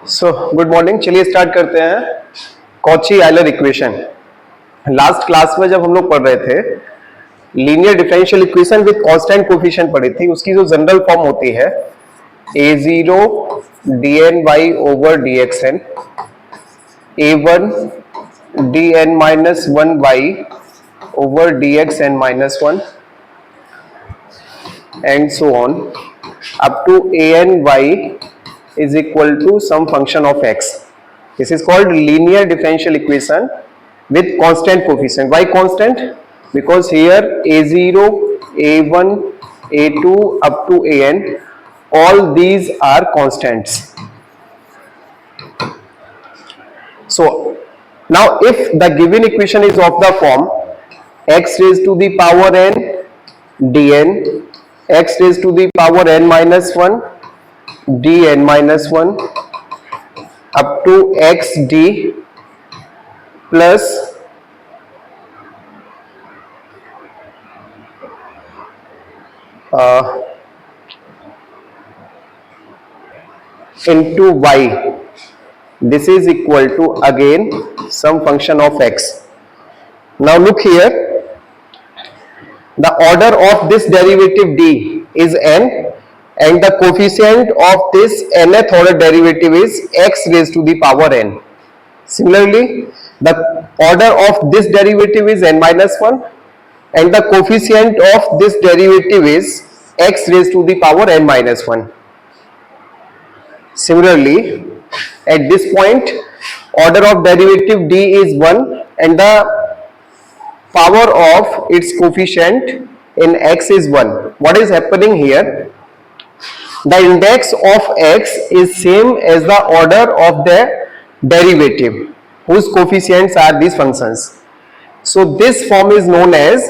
Good morning. चलिए start करते हैं Cauchy Euler equation. Last class में जब हम लोग पढ़ रहे थे linear differential equation with constant coefficient पढ़ी थी, उसकी जो जनरल फॉर्म होती है a0 dny over dxn, a1 dn minus 1y over dxn minus 1 and so on up to an y is equal to some function of x. This is called linear differential equation with constant coefficient. Why constant? Because here a0, a1, a2 up to an, all these are constants. So now if the given equation is of the form x raised to the power n dn, x raised to the power n minus 1 dn minus 1 up to xd plus into y, this is equal to again some function of x. Now look here, the order of this derivative d is n and the coefficient of this nth order derivative is x raised to the power n. Similarly, the order of this derivative is n minus 1 and the coefficient of this derivative is x raised to the power n minus 1. Similarly, at this point order of derivative d is 1 and the power of its coefficient in x is 1. What is happening here? The index of x is same as the order of the derivative whose coefficients are these functions. So this form is known as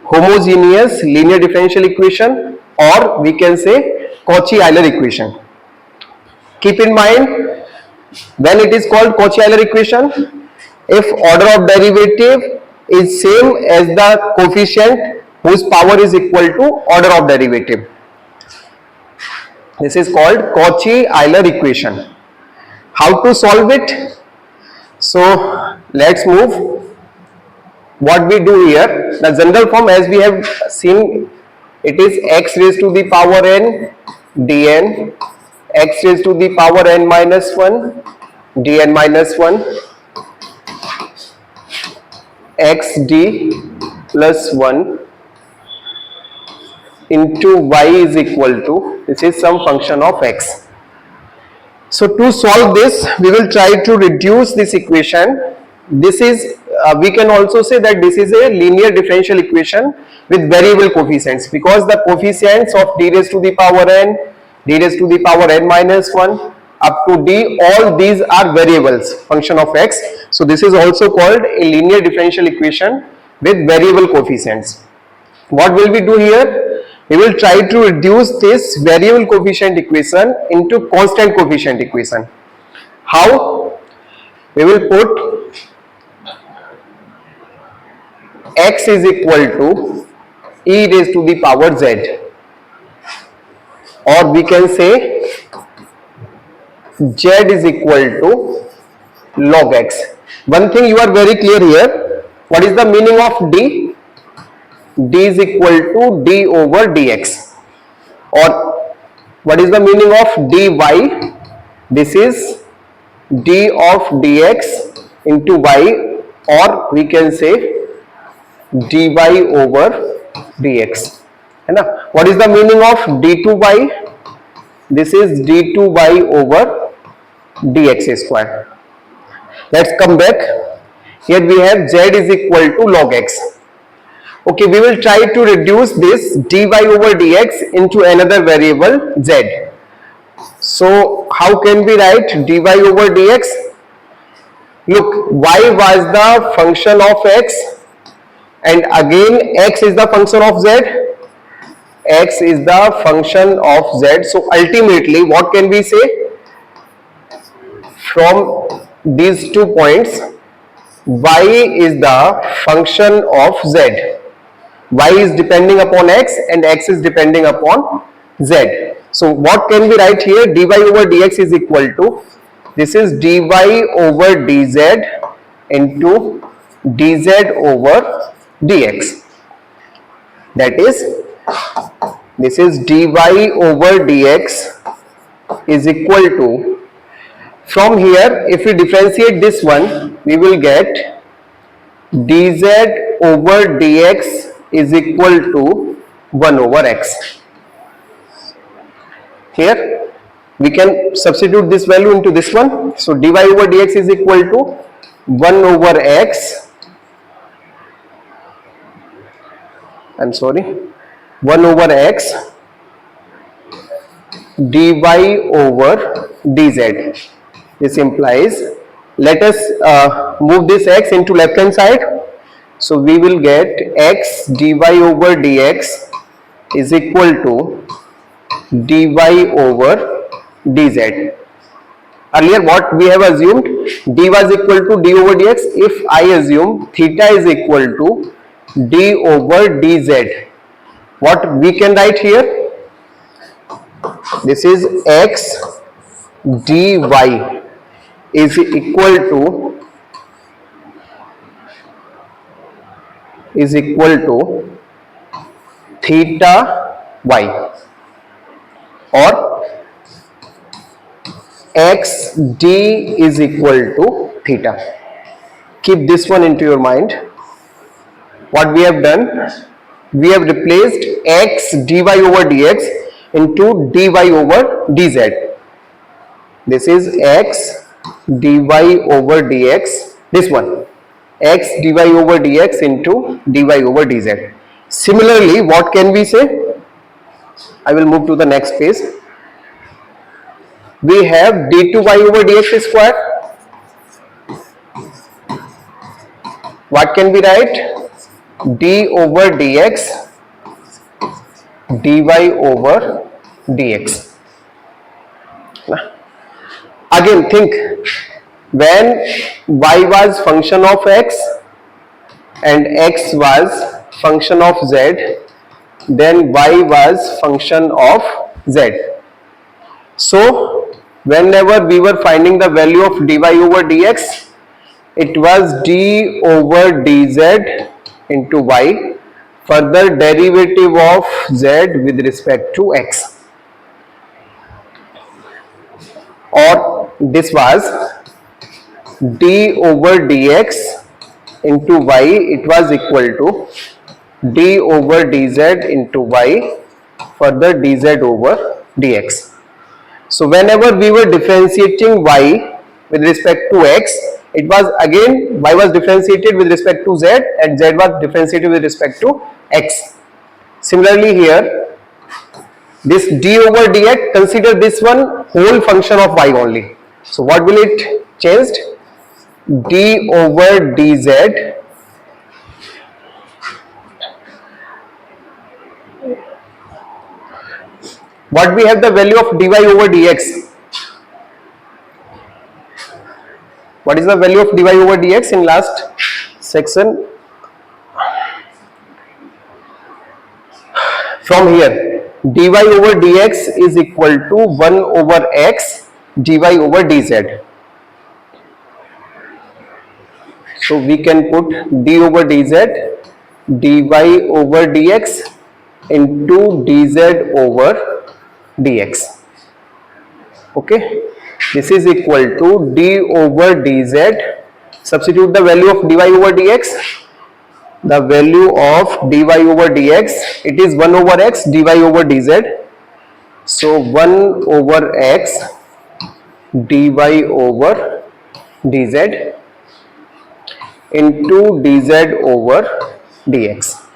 homogeneous linear differential equation, or we can say Cauchy-Euler equation. Keep in mind, when it is called Cauchy-Euler equation, if order of derivative is same as the coefficient whose power is equal to order of derivative, this is called Cauchy-Euler equation. How to solve it? So let's move. What we do here, the general form as we have seen, it is x raised to the power n dn, x raised to the power n minus 1 dn minus 1 xd plus 1 into y is equal to, this is some function of x. So to solve this, we will try to reduce this equation. This is we can also say that this is a linear differential equation with variable coefficients, because the coefficients of d raised to the power n, d raised to the power n minus 1 up to d, all these are variables, function of x. So this is also called a linear differential equation with variable coefficients. What will we do here? We will try to reduce this variable coefficient equation into constant coefficient equation. How? We will put x is equal to e raised to the power z, or we can say z is equal to log x. One thing you are very clear here, what is the meaning of d? D is equal to d over dx. Or what is the meaning of dy? This is d of dx into y, or we can say dy over dx. है ना? What is the meaning of d2y? This is d2y over dx square. Let's come back. Here we have z is equal to log x. Okay, we will try to reduce this dy over dx into another variable z. So how can we write dy over dx? Look, y was the function of x and again x is the function of z. X is the function of z. So ultimately what can we say? From these 2 points, y is the function of z. Y is depending upon x and x is depending upon z. So what can we write here? Dy over dx is equal to, this is dy over dz into dz over dx. That is, this is dy over dx is equal to, from here if we differentiate this one, we will get dz over dx is equal to 1 over x. Here we can substitute this value into this one. So dy over dx is equal to 1 over x, I'm sorry, 1 over x dy over dz. This implies, let us move this x into left hand side. So we will get x dy over dx is equal to dy over dz. Earlier what we have assumed, d was equal to d over dx. If I assume theta is equal to d over dz, what we can write here? This is x dy is equal to theta y, or x d is equal to theta. Keep this one into your mind. What we have done, we have replaced x dy over dx into dy over dz. This is x dy over dx, this one, x dy over dx into dy over dz. Similarly, what can we say? I will move to the next page. We have d2y over dx square. What can we write? D over dx dy over dx. Again think, when y was function of x and x was function of z, then y was function of z. So whenever we were finding the value of dy over dx, it was d over dz into y, further derivative of z with respect to x, or this was d over dx into y, it was equal to d over dz into y, further dz over dx. So whenever we were differentiating y with respect to x, it was again y was differentiated with respect to z and z was differentiated with respect to x. Similarly here, this d over dx, consider this one whole function of y only. So what will it changed? D over dz what we have the value of dy over dx. What is the value of dy over dx in last section? From here, dy over dx is equal to 1 over x dy over dz. So we can put d over dz dy over dx into dz over dx. Okay, this is equal to d over dz. Substitute the value of dy over dx. The value of dy over dx, it is 1 over x dy over dz. So 1 over x dy over dz into dz over dx.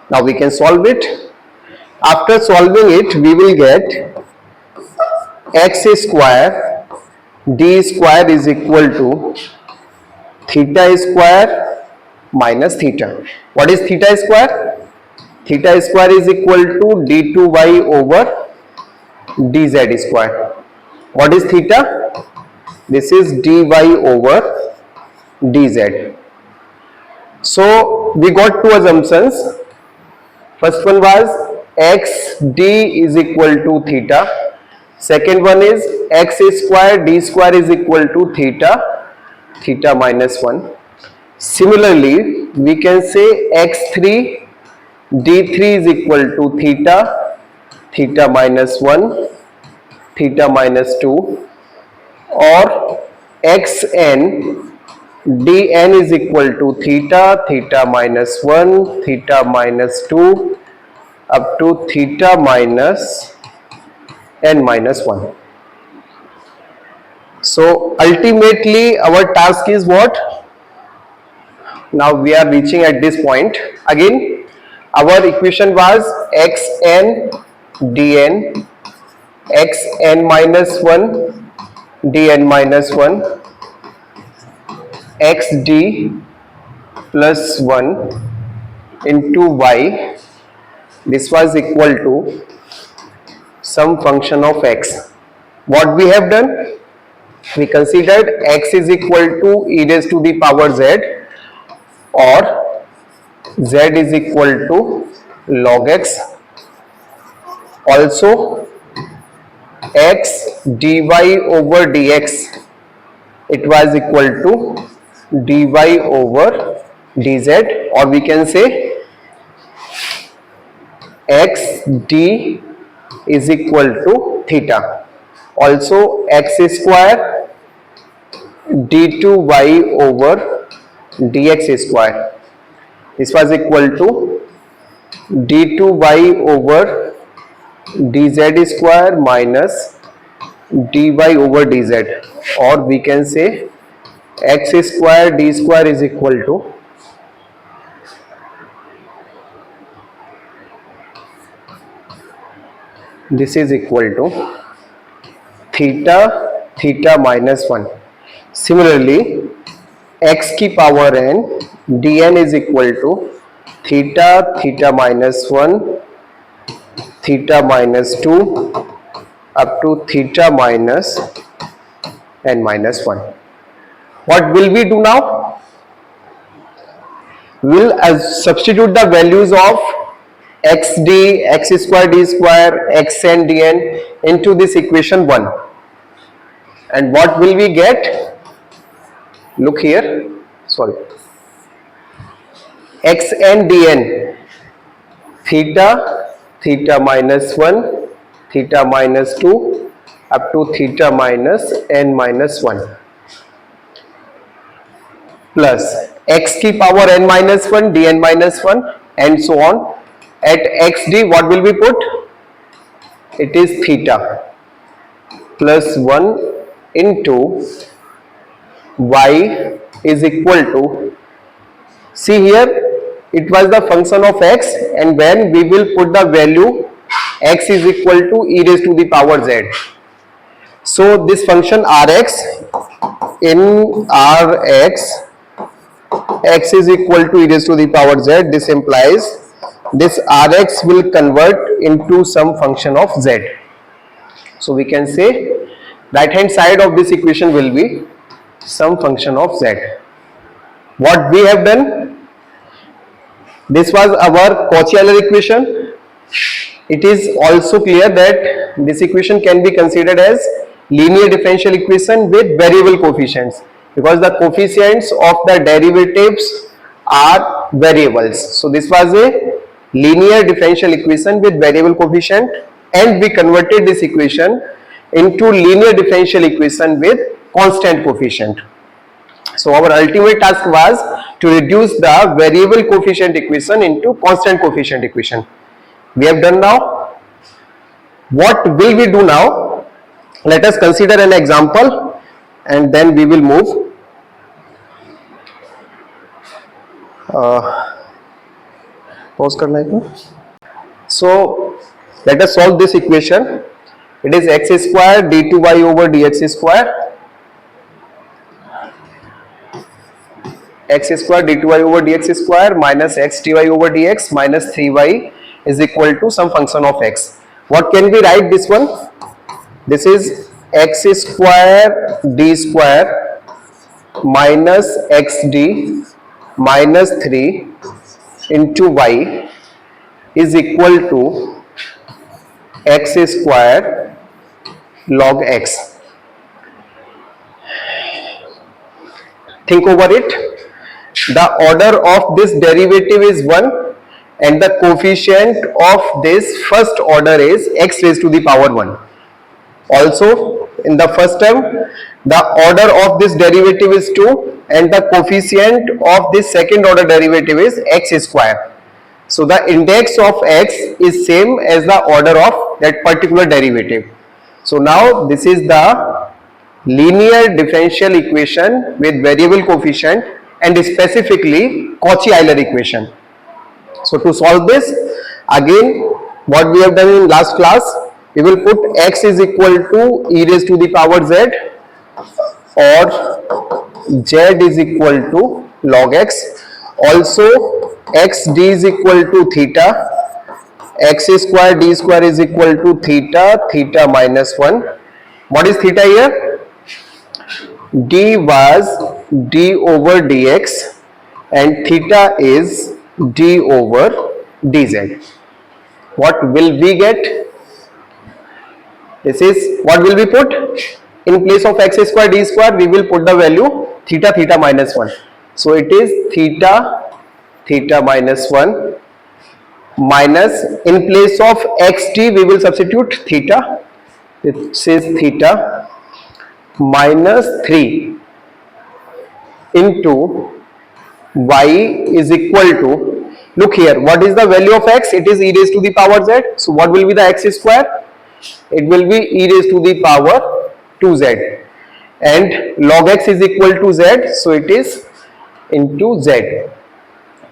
Now we can solve it. After solving it, we will get x square d square is equal to theta square minus theta. What is theta square? Theta square is equal to d2y over dz square. What is theta? This is dy over dz. So we got two assumptions. First one was x d is equal to theta. Second one is x square d square is equal to theta minus 1. Similarly, we can say x3 d3 is equal to theta minus 1, theta minus 2, or xn dn is equal to theta minus 1, theta minus 2 up to theta minus n minus 1. So ultimately our task is what? Now we are reaching at this point. Again, our equation was xn dn, xn minus 1 dn minus 1, xd plus 1 into y. This was equal to some function of x. What we have done? We considered x is equal to e raised to the power z, or z is equal to log x. Also x dy over dx, it was equal to dy over dz, or we can say x d is equal to theta. Also x square d2y over dx square, this was equal to d2y over dz square minus dy over dz, or we can say x square d square is equal to this is equal to theta minus 1. Similarly, x की power n dn is equal to theta minus 1, theta minus 2 up to theta minus n minus 1. What will we do now? We will substitute the values of xd, x square d square, xn dn into this equation 1. And what will we get? Look here, sorry, xn dn, theta minus 1, theta minus 2 up to theta minus n minus 1, plus x की power n minus 1 dn minus 1 and so on. At xd what will we put? It is theta plus 1 into y is equal to, see here it was the function of x, and when we will put the value x is equal to e raised to the power z. So this function rx, in rx, x is equal to e raised to the power z, this implies this rx will convert into some function of z. So we can say right hand side of this equation will be some function of z. What we have done? This was our Cauchy-Euler equation. It is also clear that this equation can be considered as linear differential equation with variable coefficients, because the coefficients of the derivatives are variables. So this was a linear differential equation with variable coefficient, and we converted this equation into linear differential equation with constant coefficient. So our ultimate task was to reduce the variable coefficient equation into constant coefficient equation. We have done now. What will we do now? Let us consider an example and then we will move. Pause करना है क्या? So let us solve this equation. It is x square d2y over dx square. X square d2y over dx square minus x dy over dx minus 3y is equal to some function of x. What can we write this one? This is x square d square minus xd minus 3 into y is equal to x square log x. Think over it. The order of this derivative is 1 and the coefficient of this first order is x raised to the power 1. Also, in the first term, the order of this derivative is 2 and the coefficient of this second order derivative is x square. So the index of x is same as the order of that particular derivative. So now this is the linear differential equation with variable coefficient and specifically Cauchy-Euler equation. So to solve this, again what we have done in last class, we will put x is equal to e raised to the power z or z is equal to log x. Also x d is equal to theta, x square d square is equal to theta, theta minus 1. What is theta here? D was d over dx and theta is d over dz. What will we get? This is what will we put? In place of x square d square, we will put the value theta, theta minus 1. So it is theta, theta minus 1 minus, in place of xt we will substitute theta. It says theta minus 3 into y is equal to, look here, what is the value of x? It is e raised to the power z. So what will be the x square? It will be e raised to the power 2z and log x is equal to z, so it is into z.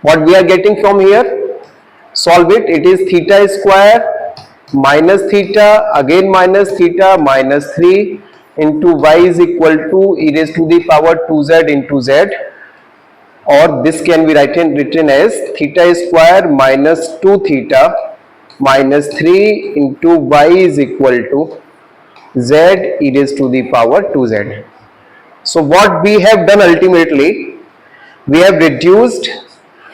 What we are getting from here? Solve it. It is theta square minus theta, again minus theta, minus 3 into y is equal to e raised to the power 2z into z, or this can be written as theta square minus 2 theta minus 3 into y is equal to z e raised to the power 2z. So what we have done ultimately, we have reduced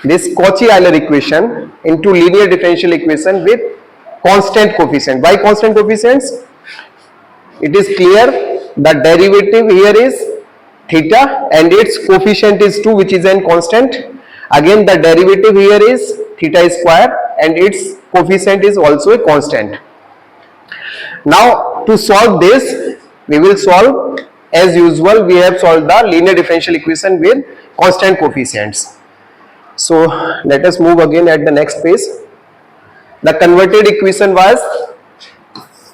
this Cauchy-Euler equation into linear differential equation with constant coefficient. Why constant coefficients? It is clear the derivative here is theta and its coefficient is 2, which is a constant. Again the derivative here is theta square and its coefficient is also a constant. Now to solve this, we will solve as usual. We have solved the linear differential equation with constant coefficients. So let us move again at the next page. The converted equation was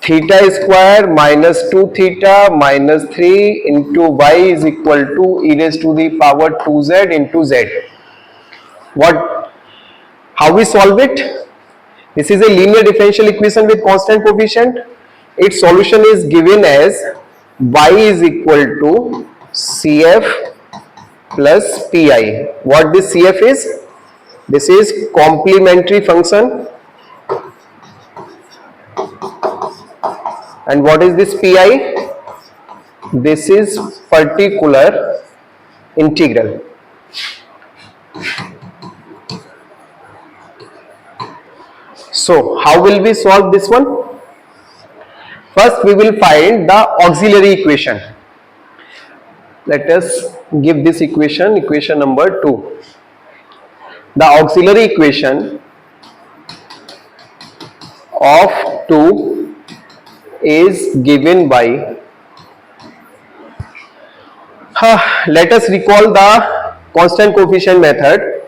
theta square minus 2 theta minus 3 into y is equal to e raised to the power 2z into z. How we solve it? This is a linear differential equation with constant coefficient. Its solution is given as y is equal to CF plus PI. What this CF is? This is complementary function. And what is this PI? This is particular integral. So how will we solve this one? First we will find the auxiliary equation. Let us give this equation, equation number 2. The auxiliary equation of 2 is given by, let us recall the constant coefficient method.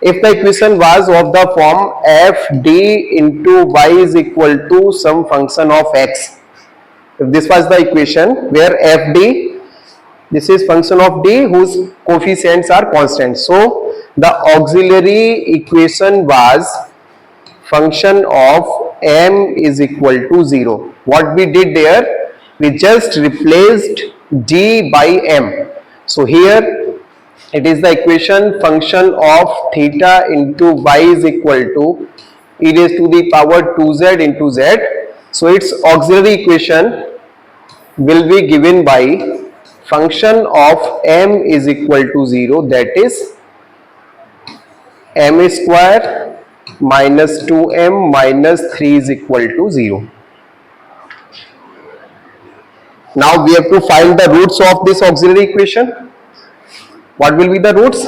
If the equation was of the form f d into y is equal to some function of x, if this was the equation where f d, this is function of d whose coefficients are constant. So the auxiliary equation was function of m is equal to 0. What we did there, we just replaced d by m. So here it is the equation function of theta into y is equal to e raised to the power 2z into z. So its auxiliary equation will be given by function of m is equal to 0, that is m square minus 2m minus 3 is equal to 0. Now we have to find the roots of this auxiliary equation. What will be the roots?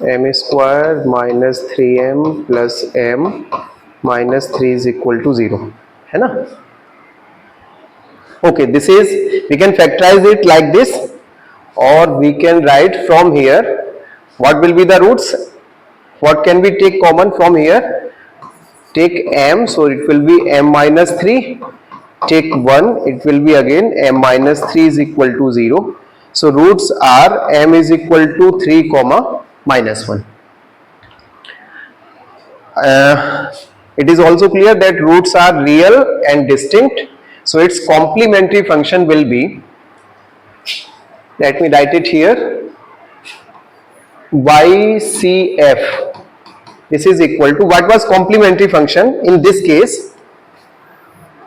M square minus 3m plus m minus 3 is equal to 0, है ना? Okay, this is, we can factorize it like this, or we can write from here. What will be the roots? What can we take common from here? Take m, so it will be m minus 3. Take 1, it will be again m minus 3 is equal to 0. So roots are m is equal to 3 comma minus 1. It is also clear that roots are real and distinct. So its complementary function will be, let me write it here, YCF. This is equal to, what was complementary function in this case?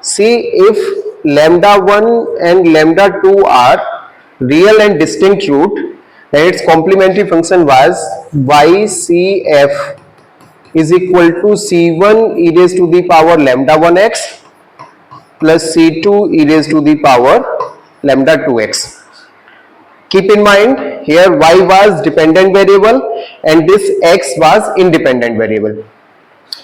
See, if lambda 1 and lambda 2 are real and distinct root, then its complementary function was YCF is equal to C1 e raised to the power lambda 1x plus C2 e raised to the power lambda 2x. Keep in mind, here y was dependent variable and this x was independent variable.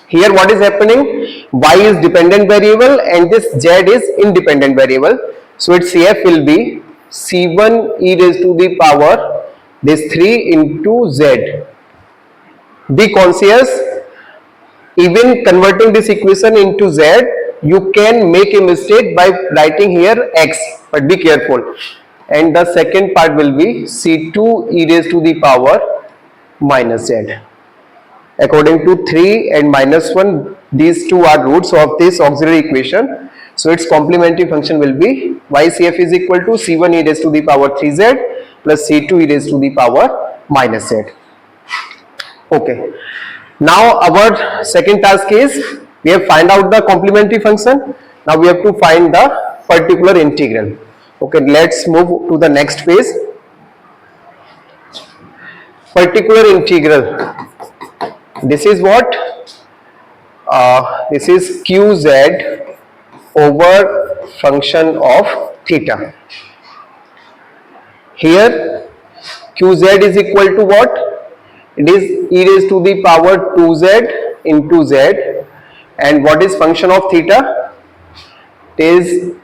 Here what is happening? Y is dependent variable and this z is independent variable. So its CF will be C1 e raised to the power this 3 into z. Be conscious, even converting this equation into z, you can make a mistake by writing here x, but be careful. And the second part will be C2 e raised to the power minus z. According to 3 and minus 1, these two are roots of this auxiliary equation. So its complementary function will be YCF is equal to C1 e raised to the power 3z plus C2 e raised to the power minus z. Okay. Now our second task is, we have find out the complementary function. Now we have to find the particular integral. Okay, let's move to the next phase. Particular integral. This is what? This is QZ over function of theta. Here QZ is equal to what? It is e raised to the power 2z into z. And what is function of theta? It is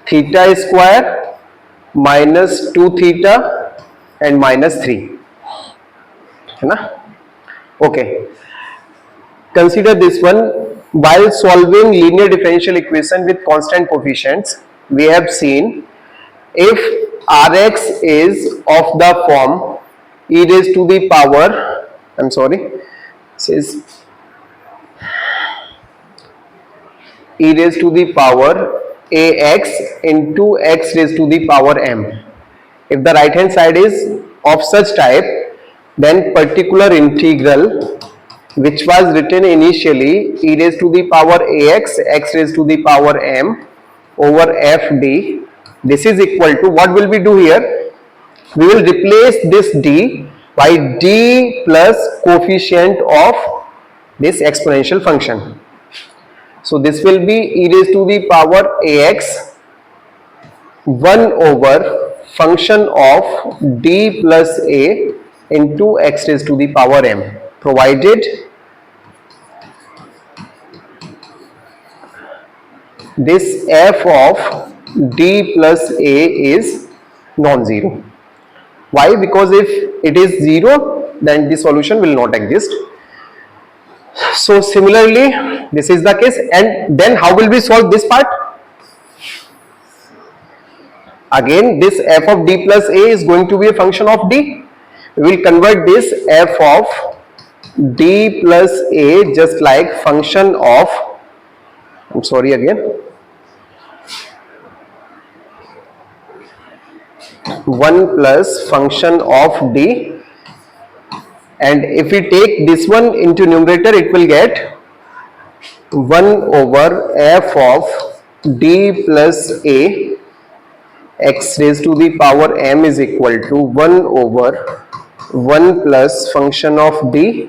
theta square minus 2 theta and minus 3. Okay. Consider this one. While solving linear differential equation with constant coefficients, we have seen if Rx is of the form e raised to the power, this is e raised to the power ax into x raised to the power m. If the right hand side is of such type, then particular integral which was written initially e raised to the power ax x raised to the power m over fd, this is equal to, what will we do here? We will replace this d by d plus coefficient of this exponential function. So this will be e raised to the power ax 1 over function of d plus a into x raised to the power m, provided this f of d plus a is non-zero. Why? Because if it is 0, then the solution will not exist. So similarly, this is the case. And then how will we solve this part? Again, this f of d plus a is going to be a function of d. We will convert this f of d plus a just like function of, 1 plus function of d, and if we take this one into numerator, it will get 1 over f of d plus a x raised to the power m is equal to 1 over 1 plus function of d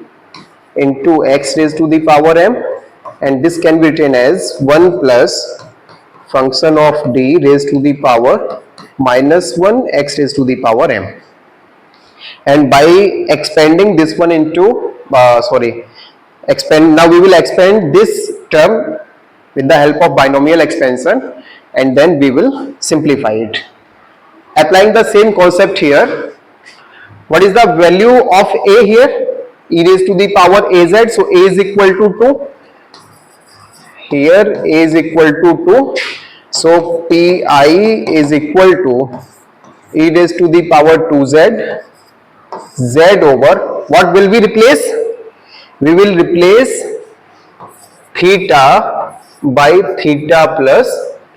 into x raised to the power m, and this can be written as 1 plus function of d raised to the power minus 1 x raised to the power m. And by expanding this one into now we will expand this term with the help of binomial expansion, and then we will simplify it. Applying the same concept here, what is the value of a here? E raised to the power az, so a is equal to 2. Here a is equal to 2, so pi is equal to e raised to the power 2z, z over, what will we replace? We will replace theta by theta plus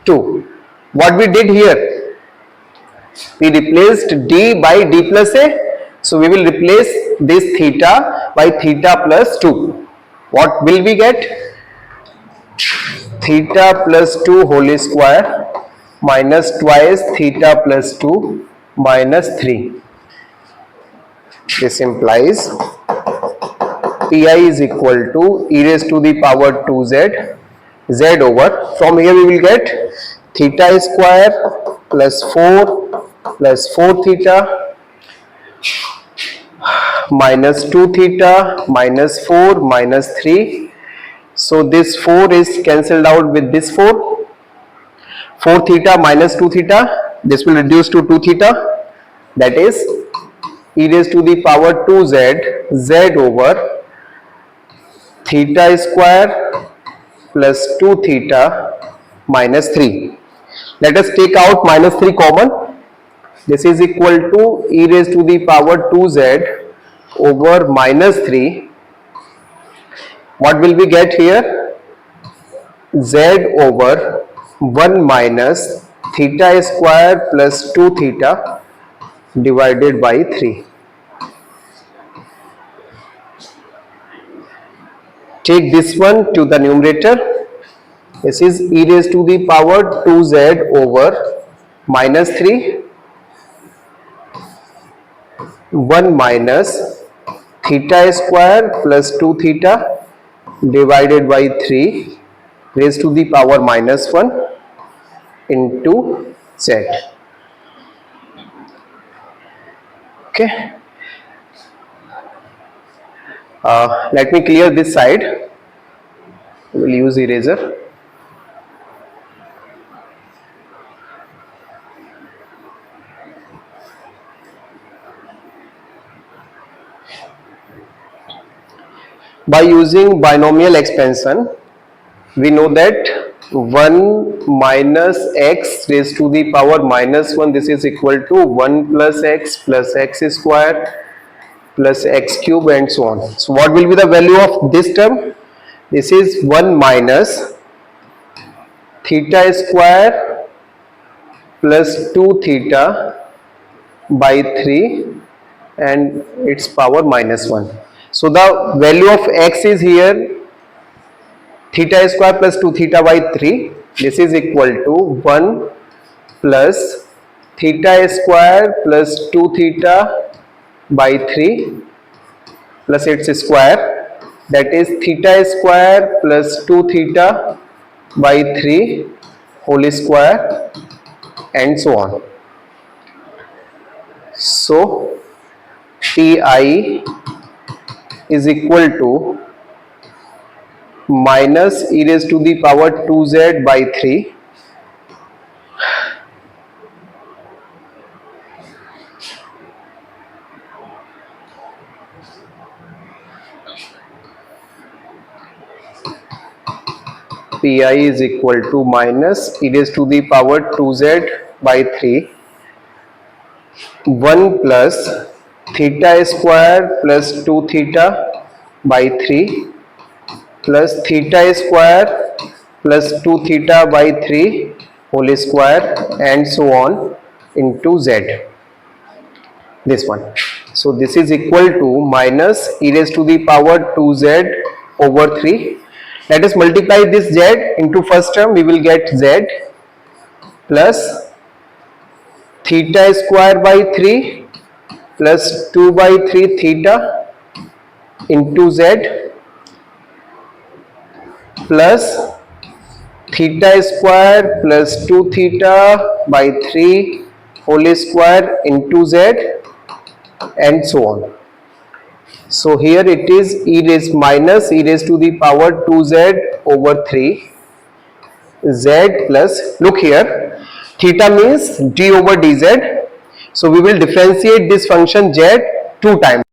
2. What we did here? We replaced d by d plus a, so we will replace this theta by theta plus 2. What will we get? Theta plus 2 whole square minus twice theta plus 2 minus 3. This implies pi is equal to e raised to the power 2z, z over, from here we will get theta square plus 4 theta minus 2 theta minus 4 minus 3. So this 4 is cancelled out with this 4 theta minus 2 theta, this will reduce to 2 theta, that is e raised to the power 2z, z over theta square plus 2 theta minus 3. Let us take out minus 3 common. This is equal to e raised to the power 2z over minus 3. What will we get here? Z over 1 minus theta square plus 2 theta divided by 3. Take this one to the numerator. This is e raised to the power 2z over minus 3, 1 minus theta square plus 2 theta divided by 3 raised to the power minus 1 into z. Okay. Let me clear this side. We will use eraser. By using binomial expansion, we know that 1 minus x raised to the power minus 1, this is equal to 1 plus x square plus x cube and so on. So what will be the value of this term? This is 1 minus theta square plus 2 theta by 3 and its power minus 1. So the value of x is here theta square plus 2 theta by 3. This is equal to 1 plus theta square plus 2 theta by 3 plus its square, that is theta square plus 2 theta by 3 whole square and so on. So pi is equal to minus e raised to the power 2z by 3 pi is equal to minus e raised to the power 2z by 3 1 plus theta square plus 2 theta by 3 plus theta square plus 2 theta by 3 whole square and so on into z, this one. So this is equal to minus e raised to the power 2z over 3. Let us multiply this z into first term. We will get z plus theta square by 3 plus 2 by 3 theta into z plus theta square plus 2 theta by 3 whole square into z and so on. So here it is e raised to the power 2z over 3 z plus, look here, theta means d over dz. So we will differentiate this function z 2 times.